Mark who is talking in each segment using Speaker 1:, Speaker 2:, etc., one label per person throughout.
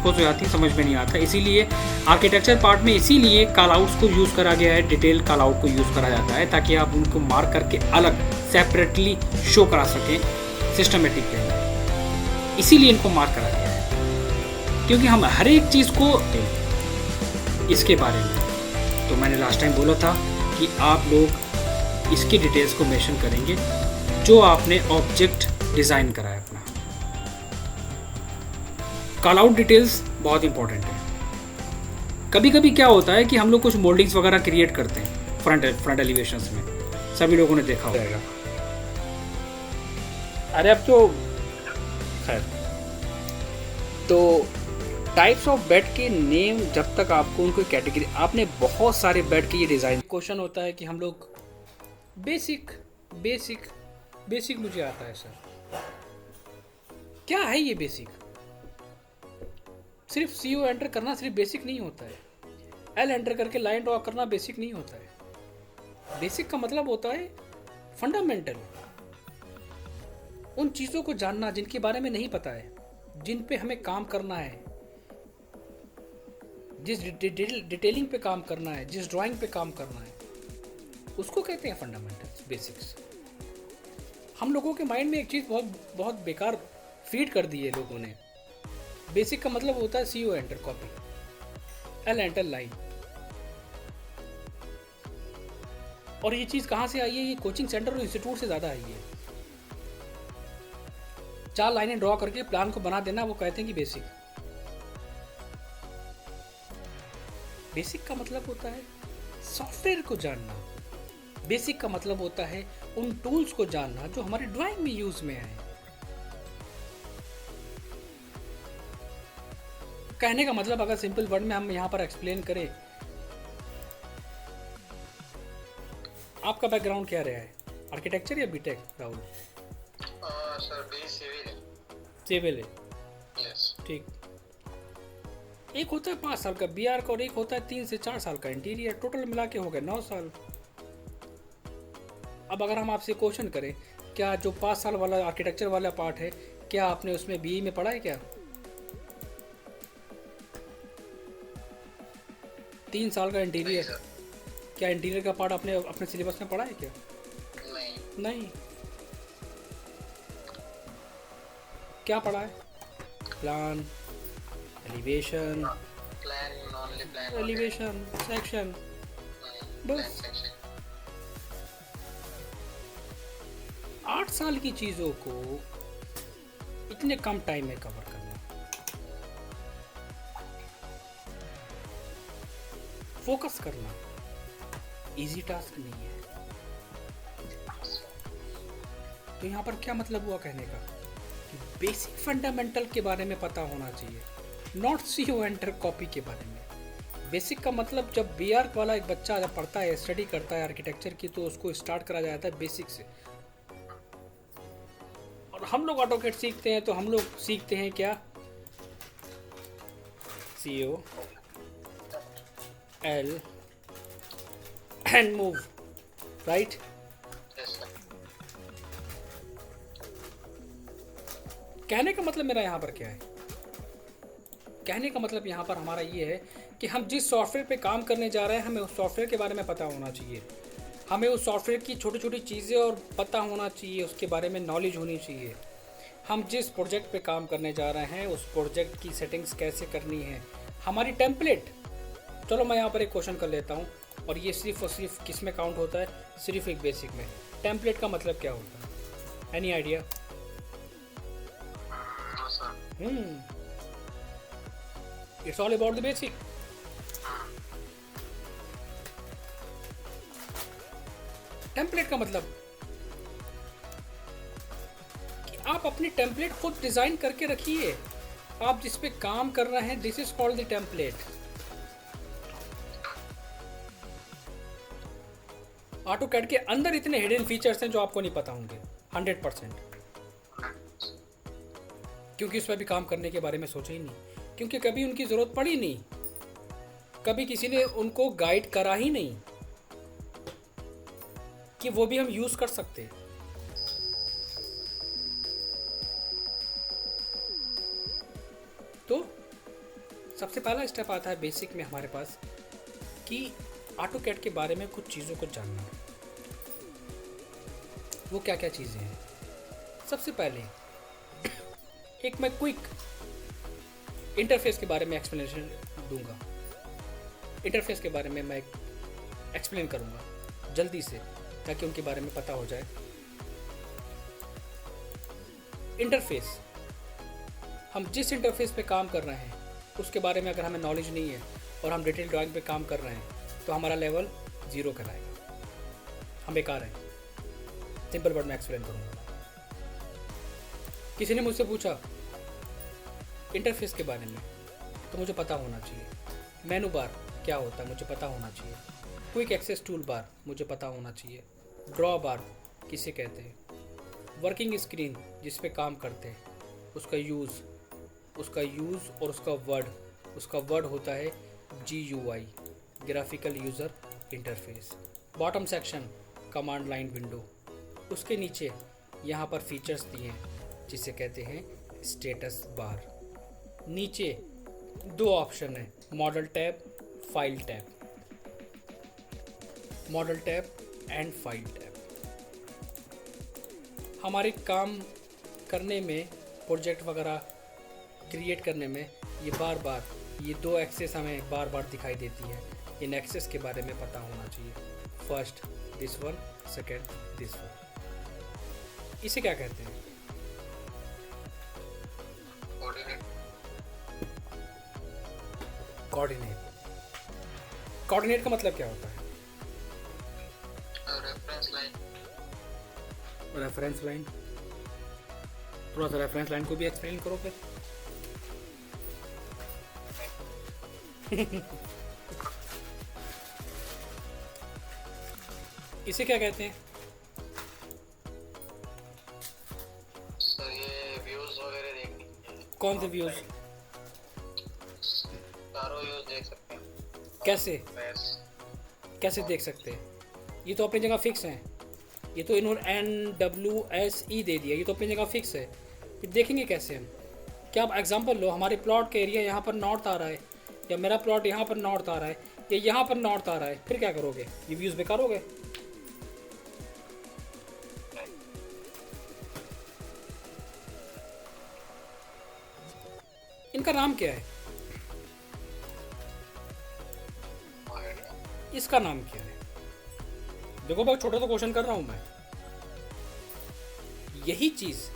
Speaker 1: Compose हो जाती हैं, समझ में नहीं आता। इसीलिए आर्किटेक्चर पार्ट में इसीलिए कॉल आउट्स को यूज़ करा गया है, डिटेल कॉल आउट को यूज़ करा जाता है, ताकि आप उनको मार्क करके अलग सेपरेटली शो करा सकें सिस्टमेटिक वे में। इसीलिए इनको मार्क करा गया है, क्योंकि हम हर एक चीज़ को इसके बारे में, तो मैंने लास्ट टाइम बोला था कि आप लोग इसकी डिटेल्स को मेंशन करेंगे जो आपने ऑब्जेक्ट डिज़ाइन करा है अपना। कॉल आउट डिटेल्स बहुत इंपॉर्टेंट है। कभी कभी क्या होता है कि हम लोग कुछ मोल्डिंग्स वगैरह क्रिएट करते हैं फ्रंट एलिवेशंस में, सभी लोगों ने देखा होगा। अरे अब तो खैर, तो टाइप्स ऑफ बेड के नेम, जब तक आपको उनको कैटेगरी, आपने बहुत सारे बेड के ये डिज़ाइन, क्वेश्चन होता है कि हम लोग बेसिक बेसिक बेसिक मुझे आता है सर, क्या है ये बेसिक? सिर्फ CO एंटर करना सिर्फ बेसिक नहीं होता है, L एंटर करके लाइन ड्रॉ करना बेसिक नहीं होता है। बेसिक का मतलब होता है फंडामेंटल, उन चीज़ों को जानना जिनके बारे में नहीं पता है, जिन पे हमें काम करना है, जिस डिटेलिंग पे काम करना है, जिस ड्राइंग पे काम करना है, उसको कहते हैं फंडामेंटल्स, बेसिक्स। हम लोगों के माइंड में एक चीज़ बहुत बेकार फीड कर दी है लोगों ने। बेसिक का मतलब होता है CO enter copy, L enter line. और ये चीज़ कहाँ से आई है? ये कोचिंग सेंटर और इंस्टीट्यूट से ज़्यादा आई है। 4 लाइनें ड्रॉ करके प्लान को बना देना, वो कहते हैं कि बेसिक। बेसिक का मतलब होता है सॉफ्टवेयर को जानना। बेसिक का मतलब होता है उन टूल्स को जानना जो हमारी ड्राइंग में यूज में आए। कहने का मतलब अगर सिंपल वर्ड में हम यहाँ पर एक्सप्लेन करें, आपका बैकग्राउंड क्या रहा है, आर्किटेक्चर या BTech Rahul?
Speaker 2: Sir B
Speaker 1: civil है,
Speaker 2: यस।
Speaker 1: ठीक। एक होता है 5 साल का BR का और एक होता है 3 से 4 साल का इंटीरियर, टोटल मिला के हो गए 9 साल। अब अगर हम आपसे क्वेश्चन करें, क्या जो 5 साल वाला आर्किटेक्चर वाला पार्ट है, क्या आपने उसमें BE में पढ़ा है क्या? 3 साल का इंटीरियर, क्या इंटीरियर का पार्ट आपने अपने सिलेबस में पढ़ा है क्या? नहीं। क्या पढ़ा है? प्लान, एलिवेशन, एलिवेशन, सेक्शन, बस। 8 साल की चीज़ों को इतने कम टाइम में कवर करना, फोकस करना इजी टास्क नहीं है। तो यहाँ पर क्या मतलब हुआ कहने का कि बेसिक फंडामेंटल के बारे में पता होना चाहिए, नॉट CO एंटर कॉपी के बारे में। बेसिक का मतलब जब BR वाला एक बच्चा जब पढ़ता है, स्टडी करता है आर्किटेक्चर की, तो उसको स्टार्ट करा जाता है बेसिक से। और हम लोग ऑटोकैड सीखते हैं तो हम लोग सीखते हैं क्या? CO, L and move, right? कहने का मतलब मेरा यहाँ पर क्या है? कहने का मतलब यहाँ पर हमारा ये है कि हम जिस सॉफ्टवेयर पे काम करने जा रहे हैं, हमें उस सॉफ्टवेयर के बारे में पता होना चाहिए। हमें उस सॉफ्टवेयर की छोटी छोटी चीज़ें और पता होना चाहिए, उसके बारे में नॉलेज होनी चाहिए। हम जिस प्रोजेक्ट पे काम करने जा रहे हैं, उस प्रोजेक्ट की सेटिंग्स कैसे करनी है, हमारी टेम्पलेट। चलो मैं यहाँ पर एक क्वेश्चन कर लेता हूँ, और ये सिर्फ और सिर्फ किस में काउंट होता है? सिर्फ एक बेसिक में। टेम्पलेट का मतलब क्या होता है? Any idea? It's all about the basic. Template का मतलब कि आप अपनी टेम्पलेट खुद डिजाइन करके रखिए। आप जिस पे काम कर रहे हैं, this is called the template. AutoCAD के अंदर इतने हिडन फीचर्स हैं जो आपको नहीं पता होंगे 100%, क्योंकि उस पर भी काम करने के बारे में सोचा ही नहीं, क्योंकि कभी उनकी ज़रूरत पड़ी नहीं, कभी किसी ने उनको गाइड करा ही नहीं कि वो भी हम यूज़ कर सकते। तो सबसे पहला स्टेप आता है बेसिक में हमारे पास कि ऑटोकैड के बारे में कुछ चीज़ों को जानना। वो क्या क्या चीज़ें हैं? सबसे पहले एक मैं क्विक इंटरफेस के बारे में एक्सप्लेनेशन दूंगा। इंटरफेस के बारे में मैं एक्सप्लेन करूंगा जल्दी से, ताकि उनके बारे में पता हो जाए। इंटरफेस, हम जिस इंटरफेस पे काम कर रहे हैं उसके बारे में अगर हमें नॉलेज नहीं है और हम डिटेल ड्राइंग पे काम कर रहे हैं तो हमारा लेवल 0 कहलाएगा, हम बेकार हैं। सिंपल वर्ड में एक्सप्लेन करूँगा। किसी ने मुझसे पूछा इंटरफेस के बारे में, तो मुझे पता होना चाहिए। मेनू बार क्या होता है मुझे पता होना चाहिए। क्विक एक्सेस टूल बार मुझे पता होना चाहिए। ड्रॉ बार किसे कहते हैं। वर्किंग स्क्रीन जिस पे काम करते हैं उसका यूज़ और उसका वर्ड होता है GUI, graphical user interface. Bottom section command line window, उसके नीचे यहाँ पर फीचर्स दिए हैं जिसे कहते हैं स्टेटस बार। नीचे 2 ऑप्शन है, model tab, file tab. Model tab and file tab हमारे काम करने में, प्रोजेक्ट वगैरह क्रिएट करने में ये 2 एक्सेस हमें बार बार दिखाई देती है। इन एक्सेस के बारे में पता होना चाहिए। First this one, second this one. इसे क्या कहते हैं? कोऑर्डिनेट का मतलब क्या होता है? Reference line. थोड़ा सा रेफरेंस लाइन को भी एक्सप्लेन करो फिर। इसे क्या कहते हैं?
Speaker 2: सर ये व्यूज वगैरह देखने के लिए।
Speaker 1: कौन से व्यूज?
Speaker 2: सारों व्यूज देख सकते हैं।
Speaker 1: कैसे देख सकते हैं? ये तो अपनी जगह फिक्स हैं। ये तो इन्होंने NWSE दे दिया, ये तो अपनी जगह फिक्स है। फिर देखेंगे कैसे हम? क्या आप एग्जांपल लो, हमारे प्लॉट का एरिया यहाँ पर नॉर्थ आ रहा है, या मेरा प्लॉट यहाँ पर नॉर्थ आ रहा है, या यहाँ पर नॉर्थ आ रहा है, फिर क्या करोगे? ये व्यूज़ बेकार हो गए। इनका नाम क्या है? इसका नाम क्या है? देखो भाई, छोटा तो क्वेश्चन कर रहा हूं मैं। यही चीज,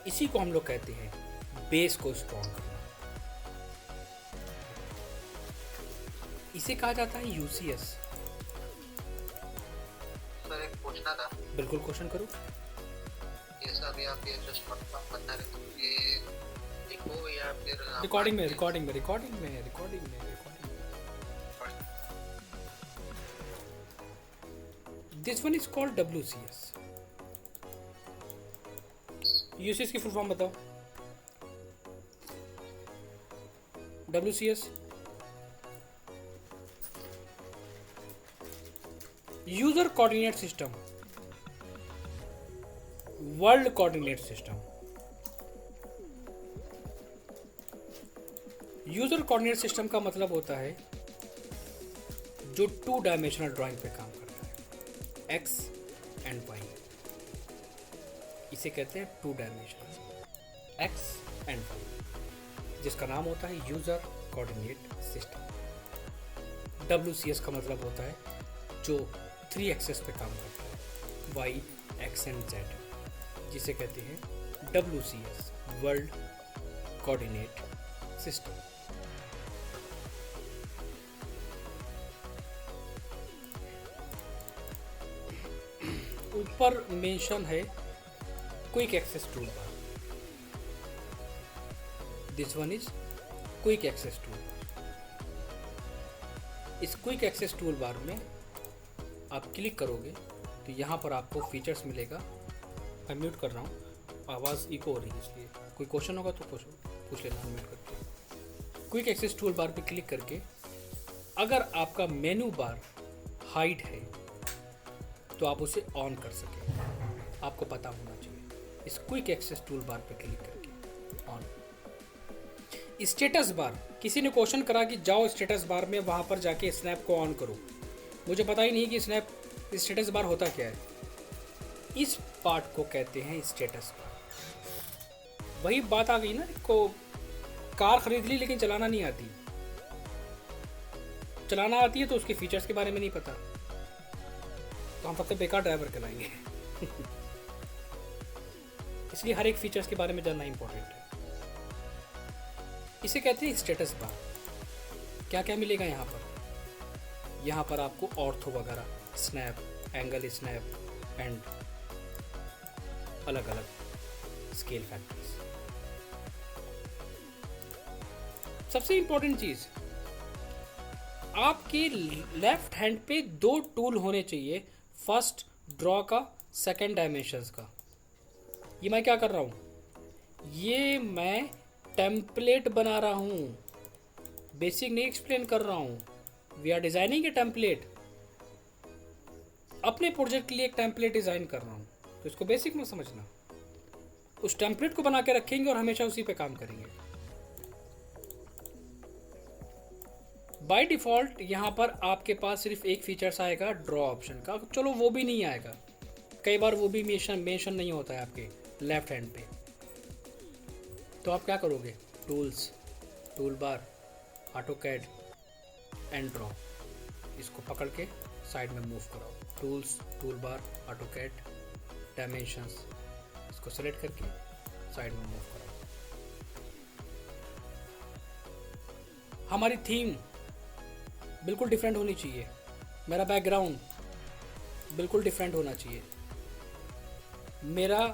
Speaker 1: इसी को हम लोग कहते हैं बेस को स्ट्रॉन्ग करना। इसे कहा जाता है UCS।
Speaker 2: सर एक पूछना था।
Speaker 1: बिल्कुल क्वेश्चन करो।
Speaker 2: ये सब आप ये जो स्मार्टफोन बता रहे थे, ये लिखो या फिर
Speaker 1: रिकॉर्डिंग में this one is called WCS। UCS की फुल फॉर्म बताओ। WCS user coordinate system, world coordinate system. User coordinate system का मतलब होता है जो 2 डायमेंशनल ड्राइंग पे काम करता है, X एंड Y। इसे कहते हैं 2 डायमेंशनल, X एंड Y, जिसका नाम होता है यूजर कोऑर्डिनेट सिस्टम। WCS का मतलब होता है जो 3 एक्सेस पे काम करता है, Y, X एंड Z, जिसे कहते हैं WCS, वर्ल्ड कोऑर्डिनेट सिस्टम। ऊपर मेंशन है quick access tool bar. This one is quick access tool bar. इस क्विक एक्सेस टूल बार में आप क्लिक करोगे तो यहाँ पर आपको फीचर्स मिलेगा। मैं म्यूट कर रहा हूँ, आवाज़ इको हो रही है, इसलिए कोई क्वेश्चन होगा तो पूछ लेना म्यूट करके। क्विक एक्सेस टूल बार पे क्लिक करके अगर आपका मेनू बार हाइड है तो आप उसे ऑन कर सकें, आपको पता होना चाहिए। इस क्विक एक्सेस टूल बार पे क्लिक करके ऑन। स्टेटस बार, किसी ने क्वेश्चन करा कि जाओ स्टेटस बार में वहाँ पर जाके स्नैप को ऑन करो। मुझे पता ही नहीं कि स्नैप स्टेटस बार होता क्या है। इस पार्ट को कहते हैं स्टेटस बार। वही बात आ गई ना, को कार खरीद ली लेकिन चलाना नहीं आती। चलाना आती है तो उसके फीचर्स के बारे में नहीं पता, तो हम फक्त बेकार ड्राइवर कहलाएंगे। इसलिए हर एक फीचर्स के बारे में जानना इंपॉर्टेंट है। इसे कहते हैं स्टेटस बार। क्या क्या मिलेगा यहाँ पर? यहाँ पर आपको ऑर्थो वगैरह, स्नैप, एंगल स्नैप एंड अलग अलग स्केल फैक्टर्स। सबसे इंपॉर्टेंट चीज, आपके लेफ्ट हैंड पे दो टूल होने चाहिए। फर्स्ट ड्रॉ का, सेकंड डायमेंशंस का। ये मैं क्या कर रहा हूँ? ये मैं टेम्पलेट बना रहा हूँ, बेसिक नहीं एक्सप्लेन कर रहा हूँ। We are designing a template. अपने प्रोजेक्ट के लिए एक टेम्पलेट डिजाइन कर रहा हूँ, तो इसको बेसिक में समझना। उस टेम्पलेट को बना के रखेंगे और हमेशा उसी पे काम करेंगे। बाय डिफ़ॉल्ट यहाँ पर आपके पास सिर्फ एक फीचर्स आएगा ड्रॉ ऑप्शन का। चलो वो भी नहीं आएगा, कई बार वो भी मेंशन नहीं होता है आपके लेफ्ट हैंड पे। तो आप क्या करोगे? Tools, tool bar, AutoCAD and draw, इसको पकड़ के साइड में मूव कराओ। Tools, tool bar, AutoCAD, dimensions, इसको सेलेक्ट करके साइड में मूव कराओ। हमारी थीम बिल्कुल डिफरेंट होनी चाहिए। मेरा बैकग्राउंड बिल्कुल डिफरेंट होना चाहिए। मेरा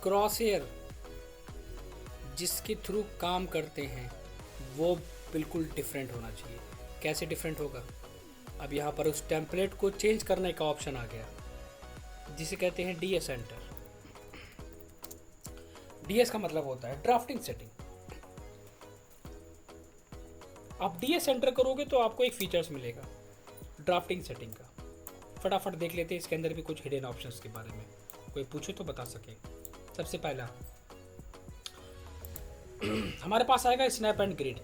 Speaker 1: क्रॉस हेयर जिसके थ्रू काम करते हैं वो बिल्कुल डिफरेंट होना चाहिए। कैसे डिफरेंट होगा? अब यहाँ पर उस टेम्पलेट को चेंज करने का ऑप्शन आ गया, जिसे कहते हैं डीएस एंटर। डीएस का मतलब होता है ड्राफ्टिंग सेटिंग। आप डीएस एंटर करोगे तो आपको एक फीचर्स मिलेगा ड्राफ्टिंग सेटिंग का। फटाफट देख लेते हैं इसके अंदर भी कुछ हिडन ऑप्शंस के बारे में, कोई पूछे तो बता सके। सबसे पहला हमारे पास आएगा स्नैप एंड ग्रिड।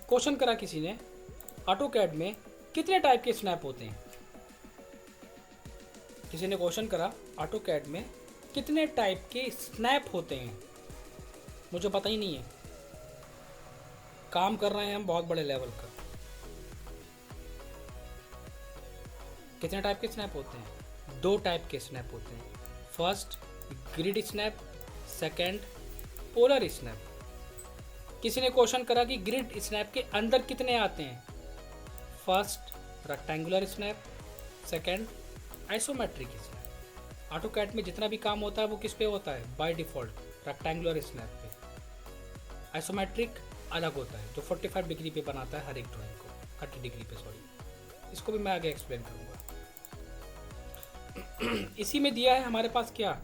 Speaker 1: क्वेश्चन करा किसी ने, ऑटोकैड में कितने टाइप के स्नैप होते हैं? किसी ने क्वेश्चन करा, ऑटोकैड में कितने टाइप के स्नैप होते हैं? मुझे पता ही नहीं है। काम कर रहे हैं हम बहुत बड़े लेवल का। कितने टाइप के स्नैप होते हैं? 2 टाइप के स्नैप होते हैं। First grid snap, second polar snap. किसी ने क्वेश्चन करा कि ग्रिड स्नैप के अंदर कितने आते हैं? First rectangular snap, second isometric snap. AutoCAD में जितना भी काम होता है वो किस पे होता है? बाय डिफ़ॉल्ट रेक्टेंगुलर स्नैप पे। आइसोमेट्रिक अलग होता है जो 45 डिग्री पे बनाता है हर एक ड्राइंग को, 30 डिग्री पे, सॉरी। इसको भी मैं आगे एक्सप्लेन करूँगा। इसी में दिया है हमारे पास क्या?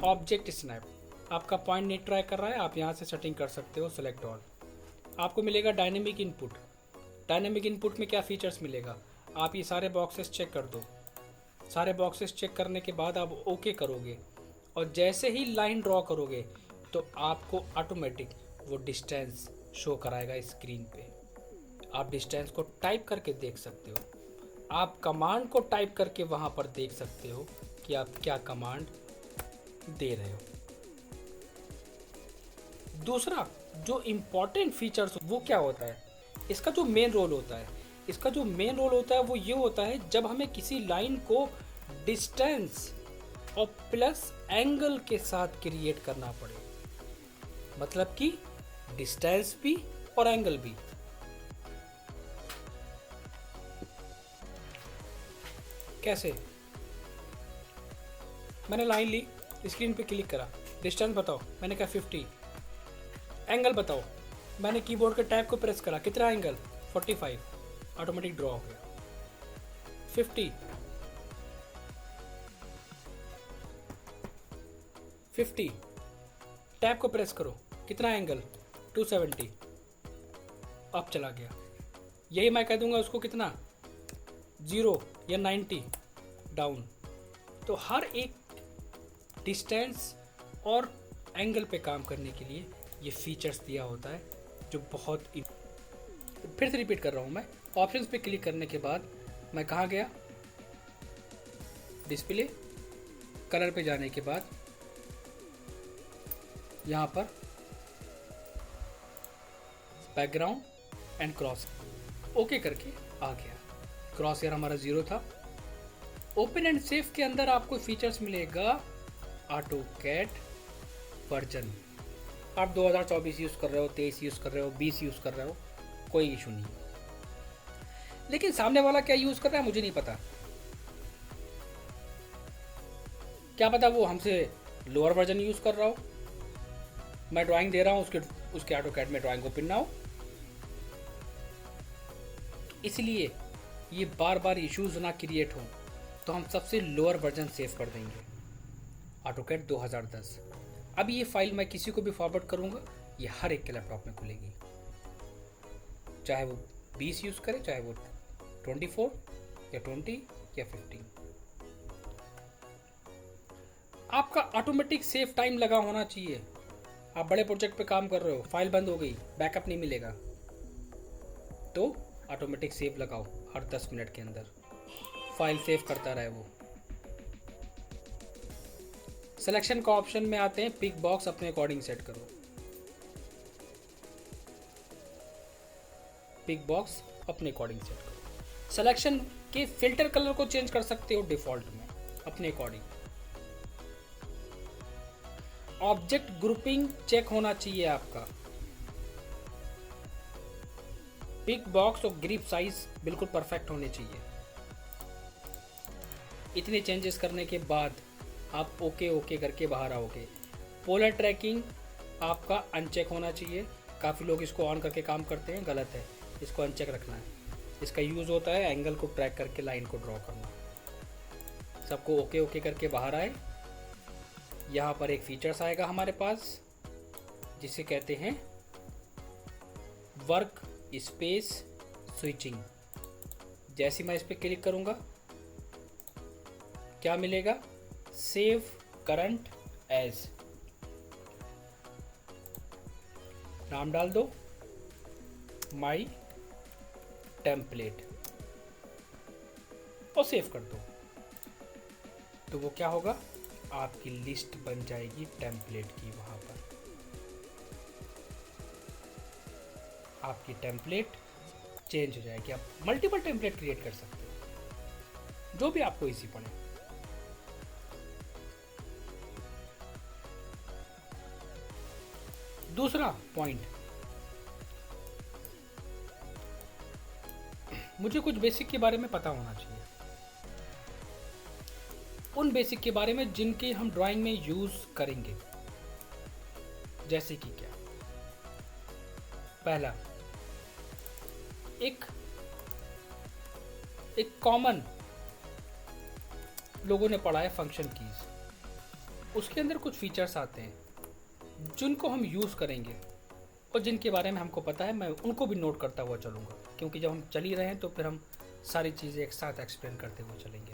Speaker 1: Object snap. आपका पॉइंट नहीं ट्राई कर रहा है, आप यहाँ से सेटिंग कर सकते हो, सेलेक्ट ऑल। आपको मिलेगा डायनेमिक इनपुट। डायनेमिक इनपुट में क्या फीचर्स मिलेगा? आप ये सारे बॉक्सेस चेक कर दो। सारे बॉक्सेस चेक करने के बाद आप ओके करोगे और जैसे ही लाइन ड्रॉ करोगे तो आपको ऑटोमेटिक वो डिस्टेंस शो कराएगा स्क्रीन पे। आप डिस्टेंस को टाइप करके देख सकते हो। आप कमांड को टाइप करके वहाँ पर देख सकते हो कि आप क्या कमांड दे रहे हो। दूसरा जो इम्पॉर्टेंट फीचर्स वो क्या होता है? इसका जो मेन रोल होता है वो ये होता है जब हमें किसी लाइन को डिस्टेंस और प्लस एंगल के साथ क्रिएट करना पड़े। मतलब कि डिस्टेंस भी और एंगल भी। कैसे? मैंने लाइन ली, स्क्रीन पे क्लिक करा, डिस्टेंस बताओ, मैंने कहा 50। एंगल बताओ, मैंने कीबोर्ड के टैब को प्रेस करा, कितना एंगल? 45। ऑटोमेटिक ड्रॉ हो गया। 50 टैब को प्रेस करो, कितना एंगल? 270। अब चला गया। यही मैं कह दूंगा उसको कितना? 0 या 90 डाउन। तो हर एक डिस्टेंस और एंगल पे काम करने के लिए ये फीचर्स दिया होता है जो बहुत फिर से रिपीट कर रहा हूँ मैं। ऑप्शंस पे क्लिक करने के बाद मैं कहाँ गया, डिस्प्ले, कलर पे जाने के बाद यहाँ पर बैकग्राउंड एंड क्रॉस ओके करके आ गया। क्रॉस हेयर हमारा 0 था। ओपन एंड सेव के अंदर आपको फीचर्स मिलेगा ऑटोकैड वर्जन। आप 2024 यूज़ कर रहे हो, 23 यूज़ कर रहे हो, 20 यूज़ कर रहे हो, कोई इशू नहीं। लेकिन सामने वाला क्या यूज़ कर रहा है मुझे नहीं पता। क्या पता वो हमसे लोअर वर्जन यूज़ कर रहा हो, मैं ड्राइंग दे रहा हूँ उसके ऑटोकैड में ड्राइंग ओपन ना हो। इसलिए ये बार बार इश्यूज ना क्रिएट हो तो हम सबसे लोअर वर्जन सेव कर देंगे, ऑटोकैड 2010। अब ये फाइल मैं किसी को भी फॉरवर्ड करूँगा, ये हर एक के लैपटॉप में खुलेगी, चाहे वो 20 यूज़ करे, चाहे वो 24 या 20 या 15। आपका ऑटोमेटिक सेव टाइम लगा होना चाहिए। आप बड़े प्रोजेक्ट पे काम कर रहे हो, फाइल बंद हो गई, बैकअप नहीं मिलेगा, तो ऑटोमेटिक सेव लगाओ, हर 10 मिनट के अंदर फाइल सेव करता रहे वो। सिलेक्शन का ऑप्शन में आते हैं, पिक बॉक्स अपने अकॉर्डिंग सेट करो। पिक बॉक्स अपने अकॉर्डिंग सेट करो। सिलेक्शन के फिल्टर कलर को चेंज कर सकते हो डिफॉल्ट में अपने अकॉर्डिंग। ऑब्जेक्ट ग्रुपिंग चेक होना चाहिए आपका। पिक बॉक्स और ग्रिप साइज बिल्कुल परफेक्ट होने चाहिए। इतने चेंजेस करने के बाद आप ओके ओके करके बाहर आओगे। पोलर ट्रैकिंग आपका अनचेक होना चाहिए। काफ़ी लोग इसको ऑन करके काम करते हैं, गलत है, इसको अनचेक रखना है। इसका यूज़ होता है एंगल को ट्रैक करके लाइन को ड्रॉ करना। सबको ओके ओके करके बाहर आए। यहाँ पर एक फीचर्स आएगा हमारे पास जिसे कहते हैं वर्क स्पेस स्विचिंग। जैसे मैं इस पर क्लिक करूँगा क्या मिलेगा, सेव करंट एज, नाम डाल दो माई टेम्पलेट और सेव कर दो। तो वो क्या होगा, आपकी लिस्ट बन जाएगी टेम्पलेट की। वहाँ पर आपकी टेम्पलेट चेंज हो जाएगी। आप मल्टीपल टेम्पलेट क्रिएट कर सकते हो, जो भी आपको इजी पड़े। दूसरा पॉइंट, मुझे कुछ बेसिक के बारे में पता होना चाहिए। उन बेसिक के बारे में जिनके हम ड्राइंग में यूज करेंगे। जैसे कि क्या, पहला एक कॉमन लोगों ने पढ़ा है फंक्शन कीज। उसके अंदर कुछ फीचर्स आते हैं जिनको हम यूज़ करेंगे और जिनके बारे में हमको पता है। मैं उनको भी नोट करता हुआ चलूँगा, क्योंकि जब हम चल ही रहे हैं तो फिर हम सारी चीज़ें एक साथ एक्सप्लेन करते हुए चलेंगे।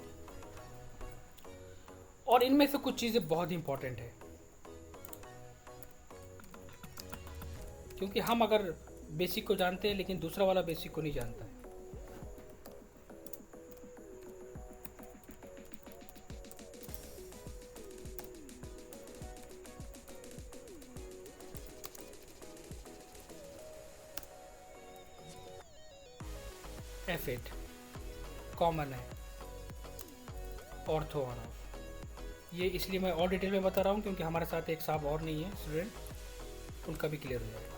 Speaker 1: और इनमें से कुछ चीज़ें बहुत इंपॉर्टेंट है, क्योंकि हम अगर बेसिक को जानते हैं लेकिन दूसरा वाला बेसिक को नहीं जानता है। F8 कॉमन है, ऑर्थो ऑन ऑफ। ये इसलिए मैं और डिटेल में बता रहा हूँ क्योंकि हमारे साथ एक साहब और नहीं है स्टूडेंट, उनका भी क्लियर हो जाएगा।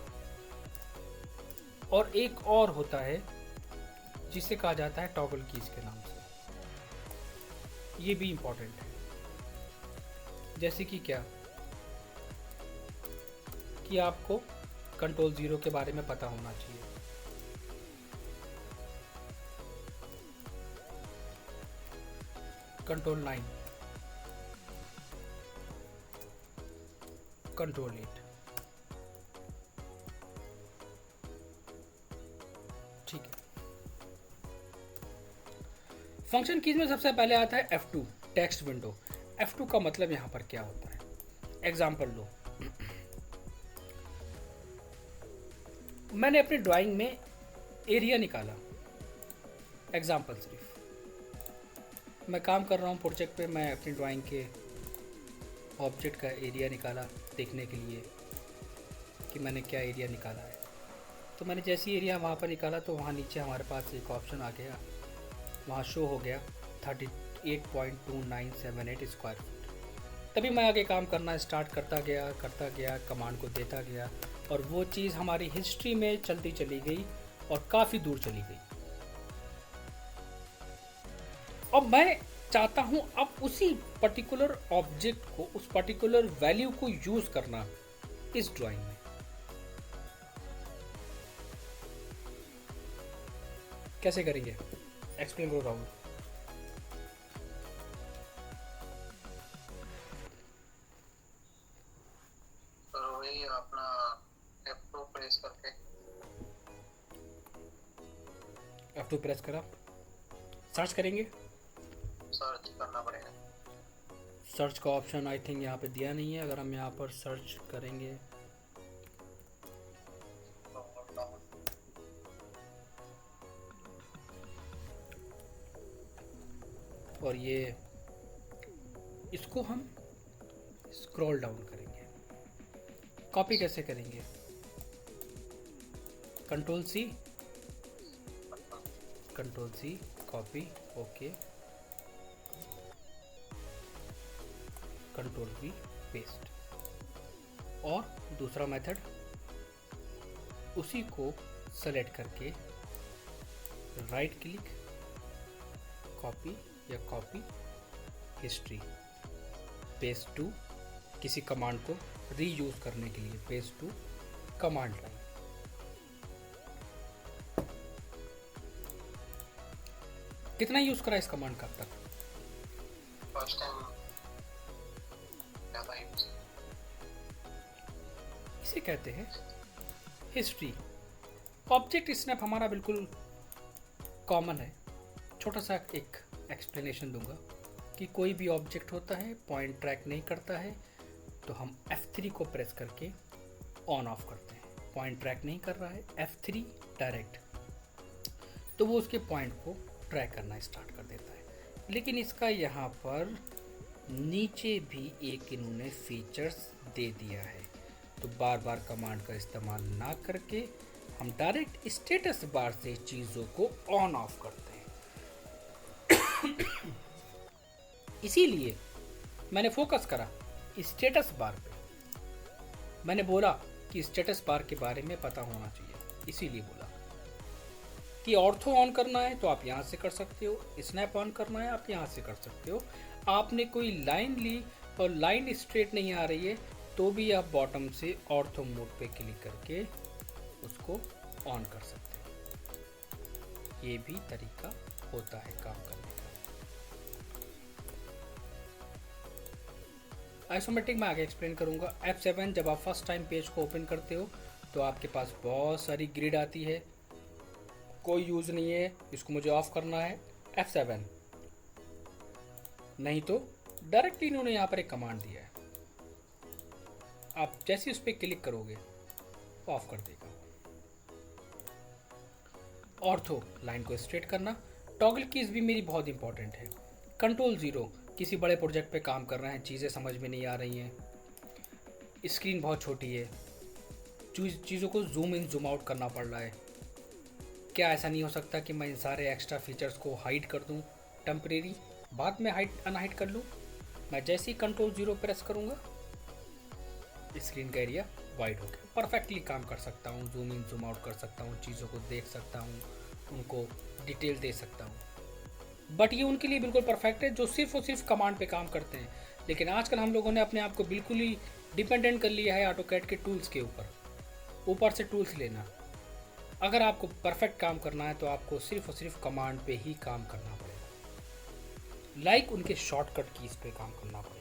Speaker 1: और एक और होता है जिसे कहा जाता है टॉगल कीज के नाम से। ये भी इंपॉर्टेंट है। जैसे कि क्या, कि आपको कंट्रोल 0 के बारे में पता होना चाहिए। कंट्रोल 9, कंट्रोल 8, ठीक है। फंक्शन कीज में सबसे पहले आता है F2 टेक्स्ट विंडो। F2 का मतलब यहाँ पर क्या होता है, एग्जाम्पल लो। मैंने अपनी ड्राइंग में एरिया निकाला, एग्जाम्पल सिर्फ मैं काम कर रहा हूँ प्रोजेक्ट पे, मैं अपनी ड्राइंग के ऑब्जेक्ट का एरिया निकाला देखने के लिए कि मैंने क्या एरिया निकाला है। तो मैंने जैसी एरिया वहाँ पर निकाला तो वहाँ नीचे हमारे पास एक ऑप्शन आ गया, वहाँ शो हो गया 38.2978 स्क्वायर फुट। तभी मैं आगे काम करना स्टार्ट करता गया, कमांड को देता गया और वो चीज़ हमारी हिस्ट्री में चलती चली गई और काफ़ी दूर चली गई। अब मैं चाहता हूँ अब उसी पर्टिकुलर ऑब्जेक्ट को, उस पर्टिकुलर वैल्यू को यूज़ करना इस ड्राइंग में। कैसे करेंगे, एक्सप्लेन करो राहुल।
Speaker 2: तो वही अपना F2 प्रेस करके
Speaker 1: F2 प्रेस करा, सर्च करेंगे।
Speaker 2: सर्च करना पड़ेगा।
Speaker 1: सर्च का ऑप्शन आई थिंक यहाँ पे दिया नहीं है। अगर हम यहाँ पर सर्च करेंगे और ये इसको हम स्क्रॉल डाउन करेंगे, कॉपी कैसे करेंगे, control C copy, okay, control V paste. और दूसरा मेथड उसी को सेलेक्ट करके राइट क्लिक, कॉपी या कॉपी हिस्ट्री, पेस्ट टू किसी कमांड को रीयूज करने के लिए, पेस्ट टू कमांड लाइन। कितना यूज करा इस कमांड का अब तक?
Speaker 2: फर्स्ट टाइम ज़्यादा यूज।
Speaker 1: इसे कहते हैं हिस्ट्री। ऑब्जेक्ट स्नैप हमारा बिल्कुल कॉमन है। छोटा सा एक एक्सप्लेनेशन दूंगा कि कोई भी ऑब्जेक्ट होता है, पॉइंट ट्रैक नहीं करता है तो हम F3 को प्रेस करके ऑन ऑफ करते हैं। पॉइंट ट्रैक नहीं कर रहा है, F3 डायरेक्ट, तो वो उसके पॉइंट को ट्रैक करना स्टार्ट कर देता है। लेकिन इसका यहाँ पर नीचे भी एक इन्होंने फीचर्स दे दिया है, तो बार बार कमांड का इस्तेमाल ना करके हम डायरेक्ट स्टेटस बार से चीज़ों को ऑन ऑफ करते हैं। इसीलिए मैंने फोकस करा स्टेटस बार पे। मैंने बोला कि स्टेटस बार के बारे में पता होना चाहिए, इसीलिए बोला कि ऑर्थो ऑन करना है तो आप यहाँ से कर सकते हो, स्नैप ऑन करना है आप यहाँ से कर सकते हो। आपने कोई लाइन ली और लाइन स्ट्रेट नहीं आ रही है तो भी आप बॉटम से ऑर्थो मोड पे क्लिक करके उसको ऑन कर सकते हो। ये भी तरीका होता है काम करने का। आइसोमेट्रिक में आगे एक्सप्लेन करूंगा। F7 जब आप फर्स्ट टाइम पेज को ओपन करते हो तो आपके पास बहुत सारी ग्रिड आती है, कोई यूज़ नहीं है, इसको मुझे ऑफ करना है, F7। नहीं तो डायरेक्टली इन्होंने यहाँ पर एक कमांड दिया है, आप जैसे उस पर क्लिक करोगे ऑफ कर देगा। ऑर्थो लाइन को स्ट्रेट करना। टॉगल कीज भी मेरी बहुत इंपॉर्टेंट है। कंट्रोल 0 किसी बड़े प्रोजेक्ट पे काम कर रहे हैं, चीज़ें समझ में नहीं आ रही हैं, स्क्रीन बहुत छोटी है, चीज़ों को जूम इन जूम आउट करना पड़ रहा है। क्या ऐसा नहीं हो सकता कि मैं इन सारे एक्स्ट्रा फीचर्स को हाइड कर दूं टेम्परेरी, बाद में हाइड अनहाइड कर लूं? मैं जैसे ही कंट्रोल 0 प्रेस करूंगा स्क्रीन का एरिया वाइड हो गया। परफेक्टली काम कर सकता हूँ, जूम इन जूम आउट कर सकता हूँ, चीज़ों को देख सकता हूँ, उनको डिटेल दे सकता हूँ। बट ये उनके लिए बिल्कुल परफेक्ट है जो सिर्फ और सिर्फ कमांड पे काम करते हैं। लेकिन आजकल हम लोगों ने अपने आप को बिल्कुल ही डिपेंडेंट कर लिया है ऑटोकैड के टूल्स के ऊपर से टूल्स लेना। अगर आपको परफेक्ट काम करना है तो आपको सिर्फ और सिर्फ कमांड पे ही काम करना पड़ेगा, लाइक उनके शॉर्टकट कीज पे काम करना पड़ेगा,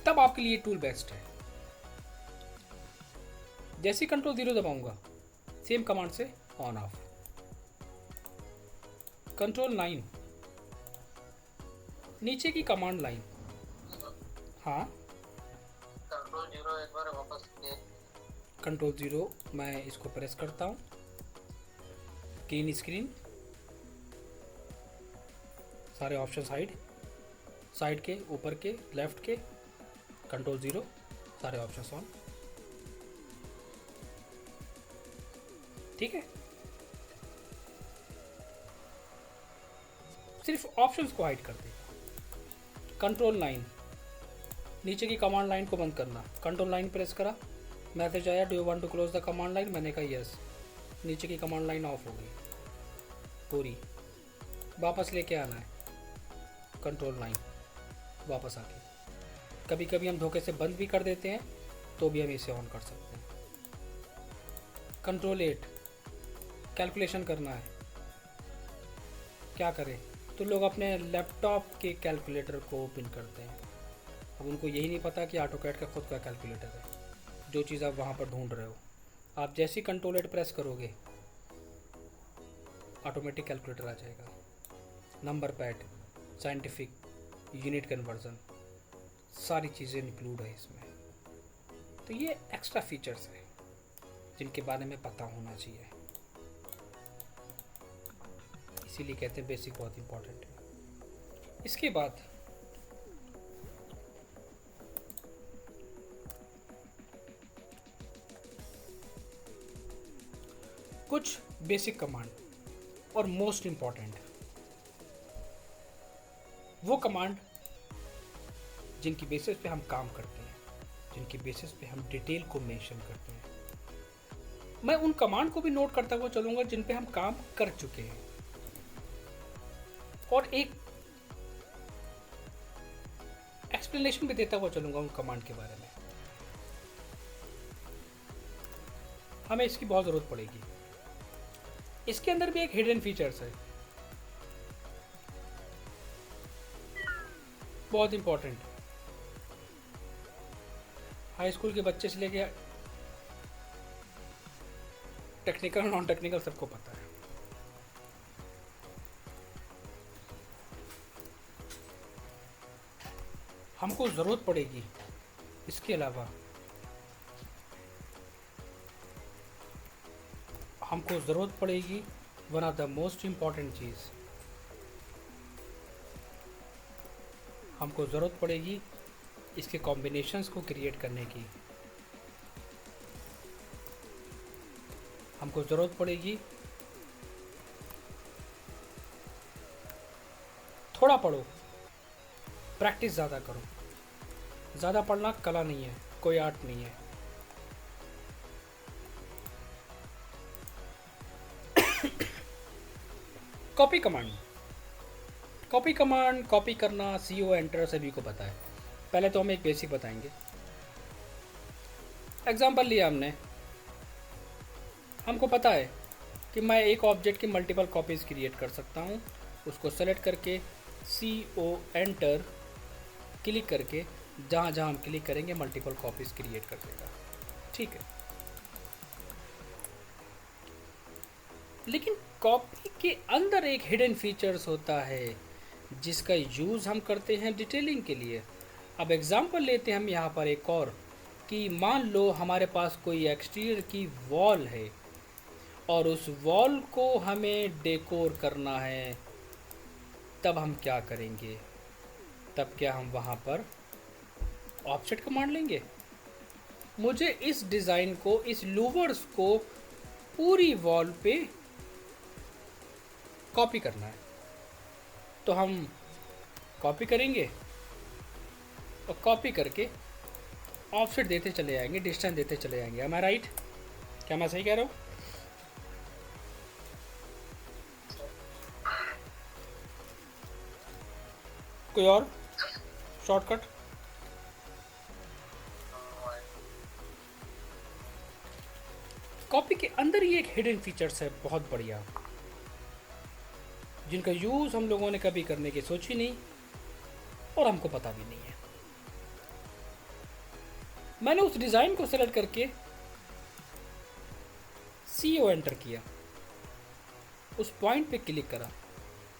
Speaker 1: तब आपके लिए टूल बेस्ट है। जैसे कंट्रोल 0 दबाऊंगा सेम कमांड से ऑन ऑफ। कंट्रोल 9 नीचे की कमांड लाइन, हाँ
Speaker 2: कंट्रोल 0 एक बार वापस
Speaker 1: कंट्रोल 0 मैं इसको प्रेस करता हूँ, ग्रीन स्क्रीन, सारे ऑप्शन साइड के, ऊपर के, लेफ्ट के, कंट्रोल 0, सारे ऑप्शन ऑन। ठीक है, सिर्फ ऑप्शंस को हाइड कर देगा। कंट्रोल 9, नीचे की कमांड लाइन को बंद करना, कंट्रोल 9 प्रेस करा, मैसेज आया do you want to close the command line, मैंने कहा यस, नीचे की कमांड लाइन ऑफ हो गई पूरी। वापस लेके आना है, कंट्रोल 9 वापस आके, कभी कभी हम धोखे से बंद भी कर देते हैं तो भी हम इसे ऑन कर सकते हैं। कंट्रोल 8, कैलकुलेशन करना है, क्या करें, तो लोग अपने लैपटॉप के कैलकुलेटर को ओपन करते हैं। अब उनको यही नहीं पता कि ऑटोकैड का खुद का कैलकुलेटर है, जो चीज़ आप वहाँ पर ढूंढ रहे हो। आप जैसे ही कंट्रोल 8 प्रेस करोगे ऑटोमेटिक कैलकुलेटर आ जाएगा, number pad, scientific, unit conversion, सारी चीज़ें इंक्लूड है इसमें। तो ये एक्स्ट्रा फीचर्स हैं जिनके बारे में पता होना चाहिए, इसीलिए कहते हैं बेसिक बहुत इंपॉर्टेंट है। इसके बाद कुछ बेसिक कमांड और मोस्ट इम्पॉर्टेंट वो कमांड जिनकी बेसिस पे हम काम करते हैं, जिनकी बेसिस पे हम डिटेल को मेंशन करते हैं। मैं उन कमांड को भी नोट करता हुआ चलूंगा जिन पे हम काम कर चुके हैं, और एक एक्सप्लेनेशन भी देता हुआ चलूंगा उन कमांड के बारे में। हमें इसकी बहुत ज़रूरत पड़ेगी। इसके अंदर भी एक हिडन फीचर्स है, बहुत इंपॉर्टेंट। हाई स्कूल के बच्चे से लेके टेक्निकल नॉन टेक्निकल सबको पता है। हमको ज़रूरत पड़ेगी इसके अलावा, हमको ज़रूरत पड़ेगी one of the most important चीज़, हमको ज़रूरत पड़ेगी इसके कॉम्बिनेशंस को क्रिएट करने की। हमको ज़रूरत पड़ेगी, थोड़ा पढ़ो, प्रैक्टिस ज़्यादा करो। ज़्यादा पढ़ना कला नहीं है, कोई आर्ट नहीं है। Copy command, copy command, copy करना, CO एंटर सभी को पता है। पहले तो हम एक बेसिक बताएंगे। एग्जांपल लिया हमने, हमको पता है कि मैं एक ऑब्जेक्ट की मल्टीपल कॉपीज़ क्रिएट कर सकता हूँ। उसको सेलेक्ट करके CO एंटर क्लिक करके जहाँ जहाँ हम क्लिक करेंगे मल्टीपल कॉपीज़ क्रिएट कर देगा। ठीक है, लेकिन कॉपी के अंदर एक हिडन फीचर्स होता है जिसका यूज़ हम करते हैं डिटेलिंग के लिए। अब एग्जांपल लेते हैं हम यहाँ पर एक और, कि मान लो हमारे पास कोई एक्सटीरियर की वॉल है और उस वॉल को हमें डेकोर करना है, तब हम क्या करेंगे? तब क्या हम वहाँ पर ऑफसेट कमांड लेंगे? मुझे इस डिज़ाइन को, इस लूवर्स को पूरी वॉल पे कॉपी करना है, तो हम कॉपी करेंगे और कॉपी करके ऑफसेट देते चले जाएंगे, डिस्टेंस देते चले जाएंगे। एम आई राइट? क्या मैं सही कह रहा हूँ? कोई और शॉर्टकट? कॉपी के अंदर ही एक हिडन फीचर्स है बहुत बढ़िया, जिनका यूज़ हम लोगों ने कभी करने की सोची नहीं और हमको पता भी नहीं है। मैंने उस डिज़ाइन को सेलेक्ट करके CO एंटर किया, उस पॉइंट पे क्लिक करा,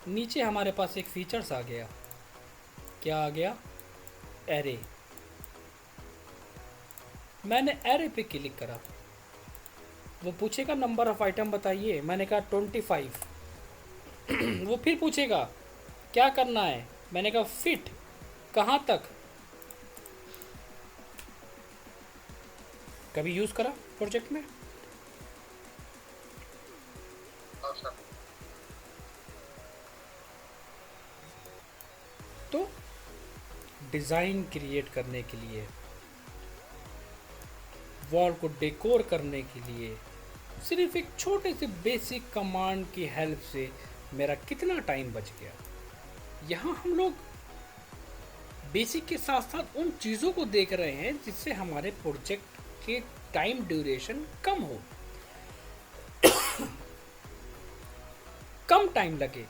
Speaker 1: नीचे हमारे पास एक फीचर्स आ गया। क्या आ गया? एरे। मैंने एरे पे क्लिक करा, वो पूछेगा नंबर ऑफ आइटम बताइए, मैंने कहा 25। वो फिर पूछेगा क्या करना है, मैंने कहा फिट, कहाँ तक। कभी यूज़ करा प्रोजेक्ट में?
Speaker 2: और सर
Speaker 1: तो डिज़ाइन क्रिएट करने के लिए, वॉल को डेकोर करने के लिए सिर्फ एक छोटे से बेसिक कमांड की हेल्प से मेरा कितना टाइम बच गया। यहाँ हम लोग बेसिक के साथ साथ उन चीज़ों को देख रहे हैं जिससे हमारे प्रोजेक्ट के टाइम ड्यूरेशन कम हो, कम टाइम लगे,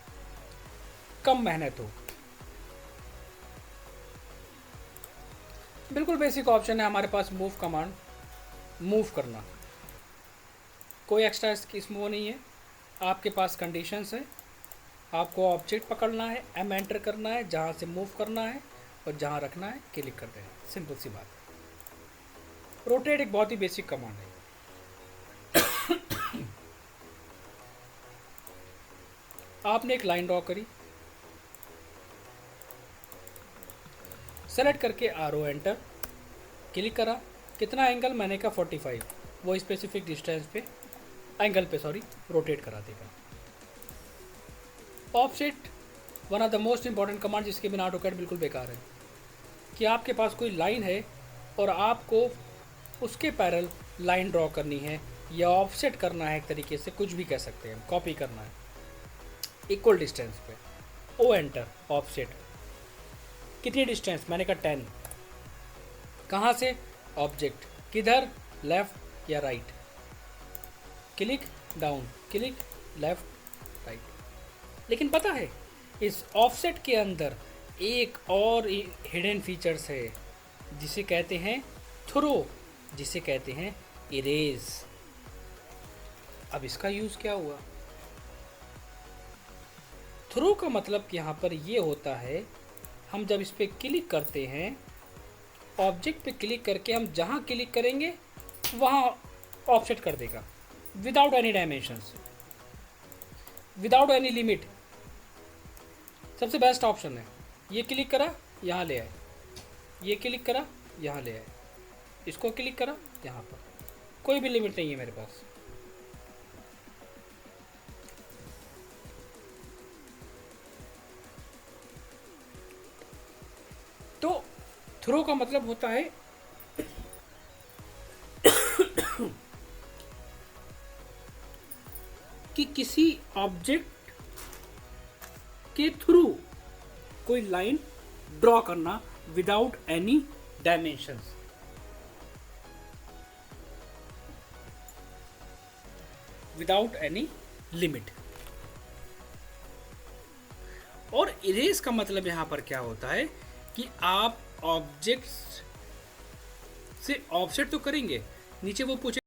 Speaker 1: कम मेहनत हो। बिल्कुल बेसिक ऑप्शन है हमारे पास, मूव कमांड, मूव करना। कोई एक्स्ट्रा इसमें वो नहीं है। आपके पास कंडीशंस है, आपको ऑब्जेक्ट पकड़ना है, एम एंटर करना है, जहाँ से मूव करना है और जहाँ रखना है क्लिक कर देना, सिंपल सी बात है। रोटेट एक बहुत ही बेसिक कमांड है। आपने एक लाइन ड्रॉ करी, सेलेक्ट करके आरो एंटर, क्लिक करा, कितना एंगल, मैंने कहा 45, वो स्पेसिफिक डिस्टेंस पे एंगल पे रोटेट करा देगा। Offset one of the most important command जिसके बिना ऑटोकैड बिल्कुल बेकार है। कि आपके पास कोई लाइन है और आपको उसके पैरेलल लाइन ड्रॉ करनी है या ऑफसेट करना है, एक तरीके से कुछ भी कह सकते हैं, कॉपी करना है इक्वल डिस्टेंस पे, ओ एंटर, ऑफसेट कितनी डिस्टेंस, मैंने कहा 10। कहाँ से, ऑब्जेक्ट, किधर, लेफ्ट या right, click down, click left right. लेकिन पता है इस ऑफसेट के अंदर एक और हिडन फीचर्स है जिसे कहते हैं थ्रो, जिसे कहते हैं इरेज। अब इसका यूज़ क्या हुआ? थ्रो का मतलब यहाँ पर ये होता है, हम जब इस पर क्लिक करते हैं, ऑब्जेक्ट पे क्लिक करके हम जहाँ क्लिक करेंगे वहाँ ऑफसेट कर देगा, without any dimensions, without any limit. सबसे बेस्ट ऑप्शन है। ये क्लिक करा यहाँ ले आए, ये क्लिक करा यहाँ ले आए, इसको क्लिक करा यहाँ पर, कोई भी लिमिट नहीं है मेरे पास। तो थ्रो का मतलब होता है कि किसी ऑब्जेक्ट के थ्रू कोई लाइन ड्रॉ करना without any dimensions. Without any limit. और इरेज का मतलब यहां पर क्या होता है कि आप ऑब्जेक्ट्स से ऑफसेट तो करेंगे, नीचे वो पूछे